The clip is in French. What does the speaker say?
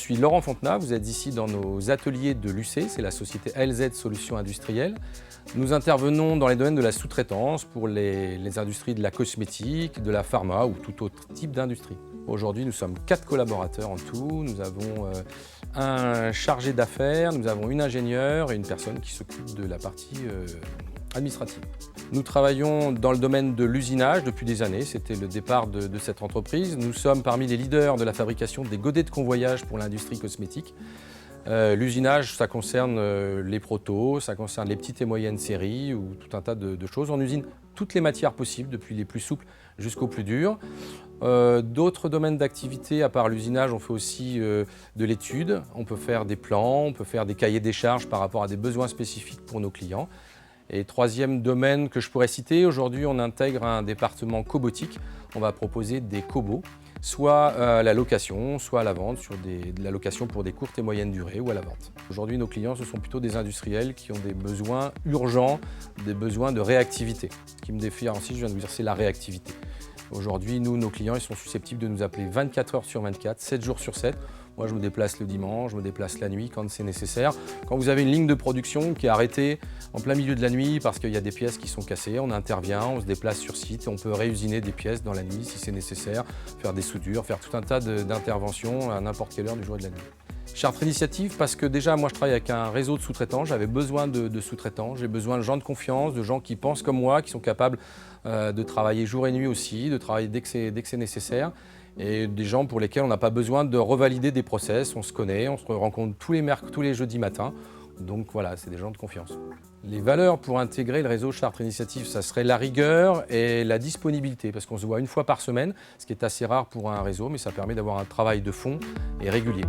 suis Laurent Fontenat, vous êtes ici dans nos ateliers de l'UC, c'est la société LZ Solutions Industrielles. Nous intervenons dans les domaines de la sous-traitance pour les industries de la cosmétique, de la pharma ou tout autre type d'industrie. Aujourd'hui, nous sommes 4 collaborateurs en tout. Nous avons un chargé d'affaires, nous avons une ingénieure et une personne qui s'occupe de la partie administrative. Nous travaillons dans le domaine de l'usinage depuis des années, c'était le départ de cette entreprise. Nous sommes parmi les leaders de la fabrication des godets de convoyage pour l'industrie cosmétique. L'usinage, ça concerne les protos, ça concerne les petites et moyennes séries ou tout un tas de choses. On usine toutes les matières possibles, depuis les plus souples jusqu'aux plus durs. D'autres domaines d'activité, à part l'usinage, on fait aussi de l'étude. On peut faire des plans, on peut faire des cahiers des charges par rapport à des besoins spécifiques pour nos clients. Et troisième domaine que je pourrais citer, aujourd'hui on intègre un département cobotique. On va proposer des cobots, soit à la location, soit à la vente, sur de la location pour des courtes et moyennes durées ou à la vente. Aujourd'hui nos clients ce sont plutôt des industriels qui ont des besoins urgents, des besoins de réactivité. Ce qui me différencie, je viens de vous dire, c'est la réactivité. Aujourd'hui, nos clients, ils sont susceptibles de nous appeler 24 heures sur 24, 7 jours sur 7. Moi, je me déplace le dimanche, je me déplace la nuit quand c'est nécessaire. Quand vous avez une ligne de production qui est arrêtée en plein milieu de la nuit parce qu'il y a des pièces qui sont cassées, on intervient, on se déplace sur site et on peut réusiner des pièces dans la nuit si c'est nécessaire, faire des soudures, faire tout un tas d'interventions à n'importe quelle heure du jour et de la nuit. Chartres Initiative parce que déjà, moi, je travaille avec un réseau de sous-traitants. J'avais besoin de sous-traitants. J'ai besoin de gens de confiance, de gens qui pensent comme moi, qui sont capables de travailler jour et nuit aussi, de travailler dès que c'est nécessaire. Et des gens pour lesquels on n'a pas besoin de revalider des process. On se connaît, on se rencontre tous les jeudis matins. Donc voilà, c'est des gens de confiance. Les valeurs pour intégrer le réseau Chartres Initiative, ça serait la rigueur et la disponibilité, parce qu'on se voit une fois par semaine, ce qui est assez rare pour un réseau, mais ça permet d'avoir un travail de fond et régulier.